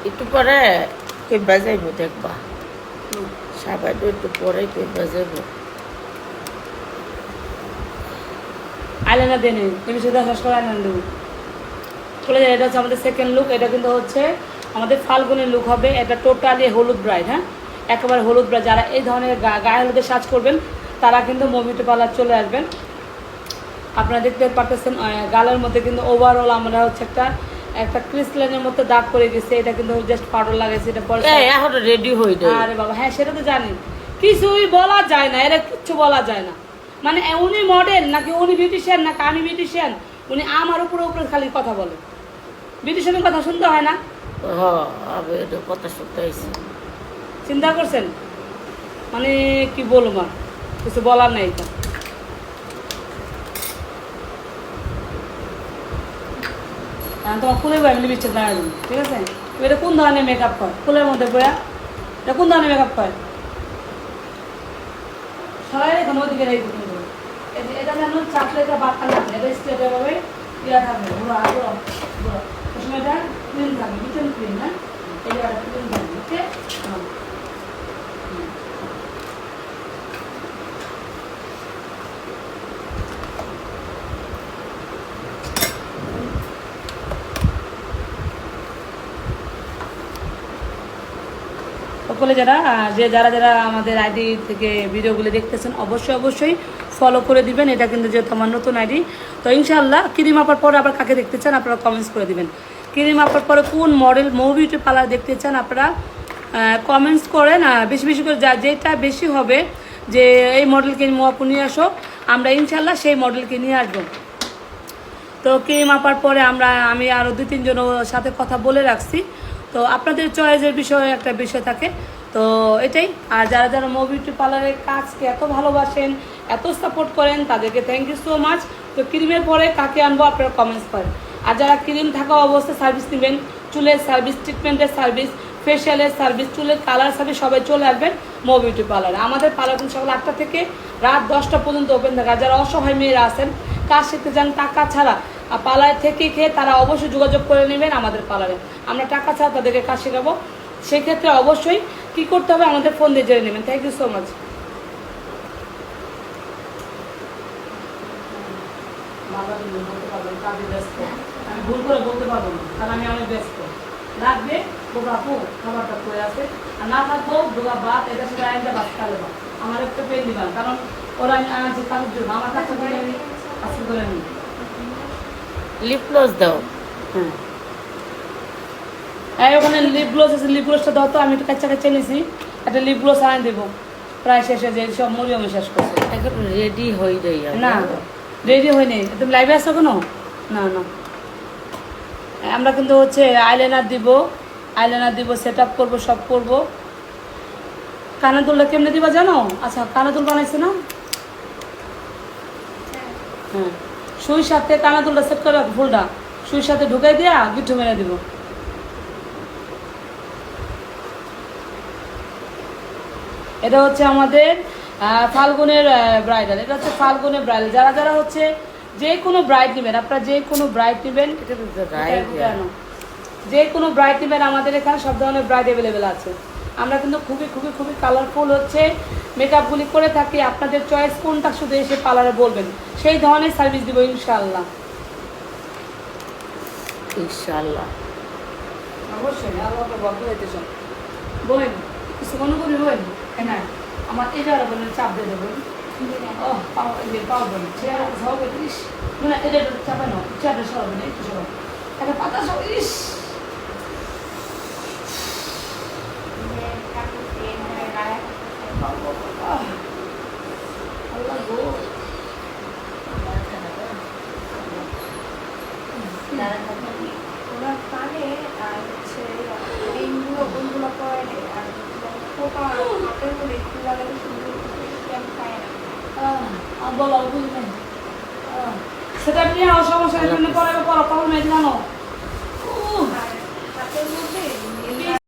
একটু পরে কে বাজাইব দেখবা সাবাইটা একটু পরে কে বাজাইব আইলাইনার দিয়ে নিন তুমি শুধু শেষ করে আইলাইনার দেবো চলে যায়। এটা হচ্ছে আমাদের সেকেন্ড লুক। এটা কিন্তু হচ্ছে আমাদের ফাল্গুনের লুক হবে। এটা টোটালি হলুদ ব্রাইড, হ্যাঁ, একেবারে হলুদ ব্রাইড। যারা এই ধরনের গায়ে হলুদের সাজ করবেন তারা কিন্তু বিউটি পার্লার চলে আসবেন। আপনারা দেখতে পারতেছেন গালের মধ্যে কিন্তু ওভারঅল আমরা হচ্ছে একটা ক্রিস্টালের মধ্যে দাগ করে গেছে। এটা কিন্তু জাস্ট পাউডার লাগাইছে। এটা পরে এখন রেডি হই আরে বাবা, হ্যাঁ সেটা তো জানি, কিছুই বলা যায় না, এরা কিচ্ছু বলা যায় না। মানে উনি মডেল নাকি উনি বিউটিশিয়ান নাকি আমি বিউটিশিয়ান, উনি আমার উপরে উপরে খালি কথা বলে। বিউটিশিয়ানের কথা শুনতে হয় না? আমি এটা কথা শুনতে আইছি চিন্তা করছেন? মানে কি বলবো, আর কিছু বলার নেই। এটা তোমার ফুলের বই আমি লিপস্টিক লাগাই দিন, ঠিক আছে? এটা কোন ধরনের মেকআপ হয় ফুলের মধ্যে বয়া? এটা কোন ধরনের মেকআপ হয়? সবাই এখন ওদিকে রেখে কিন্তু এটা যেন চাপলে এটা বাদ থাকবে, এটা স্ট্রেটে ভাবে ইয়া থাকবে, ঘোরা ঘোরা ঘোরা। প্রথমে এটা ক্লিন থাকবে, ভিতরে ক্লিন, না এটা ক্লিন থাকবে, ওকে? সকলে যারা যারা আমাদের আইডি থেকে ভিডিওগুলো দেখতেছেন অবশ্যই ফলো করে দিবেন। এটা কিন্তু যেহেতু আমার নতুন আইডি, তো ইনশাআল্লাহ ক্রিম আপার পরে আবার কাকে দেখতে চান আপনারা কমেন্টস করে দিবেন। ক্রিম আপার পরে কোন মডেল বিউটি পার্লার দেখতে চান আপনারা কমেন্টস করেন। বেশি বেশি করে যেটা বেশি হবে যে এই মডেলকে আপু নিয়ে আসো, আমরা ইনশাআল্লাহ সেই মডেলকে নিয়ে আসবো। তো ক্রিম আপার পরে আমি আরও 2-3 জনের সাথে কথা বলে রাখছি। তো আপনাদের চয়েসের বিষয়ে একটা বিষয় থাকে, তো এটাই। আর যারা যারা বিউটি পার্লারের কাজকে এত ভালোবাসেন, এত সাপোর্ট করেন, তাদেরকে থ্যাংক ইউ সো মাচ। তো ক্রিমের পরে কাকে আনবো আপনারা কমেন্টস করেন। আর যারা ক্রিম থাকা অবস্থায় সার্ভিস নেবেন, চুলের সার্ভিস, ট্রিটমেন্টের সার্ভিস, ফেশিয়ালের সার্ভিস, চুলের কালার সার্ভিস, সবাই চলে আসবেন বিউটি পার্লারে। আমাদের পার্লার কিন্তু সকাল 8টা থেকে রাত 10টা পর্যন্ত ওপেন থাকে। আর যারা অসহায় মেয়েরা আছেন, কাজ শিখতে চান টাকা ছাড়া, পার্লার থেকে খেয়ে তারা অবশ্যই যোগাযোগ করে নেবেন আমাদের পার্লারে। আমরা টাকা ছাড়া তাদেরকে কাজ শেখাবো। সেক্ষেত্রে অবশ্যই কি করতে হবে আমাদের ফোন দিয়ে জেনে নেবেন। Thank you so much. আমি ভুল করে বলতে পারবো না, কারণ আমি অনেক ব্যস্ত। লাগবে আপু খাবারটা করে আছে, আর না থাকবো ডোগা ভাত, এটা সেটা একটা ভাত খালে বা আমার একটা পেন দিবেন, কারণ ওরা আনছে কারোর জন্য, আমার কাছে আজকে করে নিই। লিপ গ্লস দাও। হ্যাঁ ওখানে লিপ গ্লোস আছে, লিপ গ্লোসটা দাও তো। আমি একটু কাচ্চা কাচ্চা নিয়েছি, একটা লিপ গ্লোস আনি দেবো। প্রায় শেষে যে সব মুড়ি আমি শেষ করছি। এখন রেডি হয়ে যাই না রেডি হয়নি, তুমি লাইভে আসো কোনো? না না, আমরা কিন্তু হচ্ছে আইলাইনার দিব, সেট আপ করবো, সব করবো। কানের দুলটা কেমনে দিবা জানো? আচ্ছা কানের দুল বানাইছে না? হ্যাঁ, সুই সাথে কানের দুলটা সেট করে রাখো, ফুলটা সুইর সাথে ঢুকাই দিয়া গিট্টু মেরে দিব। এটা হচ্ছে আমাদের ফাল্গুনের ব্রাইডাল। এটা হচ্ছে ফাল্গুনের ব্রাইডাল। যারা যারা হচ্ছে যে কোনো ব্রাইড নেবেন, আপনারা যে কোনো ব্রাইড নেবেন, যে কোনো ব্রাইড নেবেন, আমাদের এখানে সব ধরনের ব্রাইড অ্যাভেলেবেল আছে। আমরা কিন্তু খুবই খুবই খুবই কালারফুল হচ্ছে মেকআপগুলি করে থাকি। আপনাদের চয়েস কোনটা শুধু এসে পার্লারে বলবেন, সেই ধরনের সার্ভিস দিব ইনশাআল্লাহ। ইনশাআল্লাহ অবশ্যই আল্লাহ বন্ধ হইতে চান বলেন, কিছু মনে করি বলেন। হ্যাঁ আমার এই যারা বলেন চাপ দিয়ে দেবেন। ও পাওয়া চেয়ার সবাই ইস মানে এটা চাপে না, চেয়ারটা সরাবে না, একটু সবাই একটা পাতা সব ইস আল্লাহ গো। ওরা কানে আর হচ্ছে রিংগুলো কোনগুলো পরে আর পোকা হাতের মধ্যে একটু লাগালে সুন্দর আমি খাই না। বলো বুঝলেন সেটা নিয়ে সমস্যা পরে পড়া পাবো না জানো।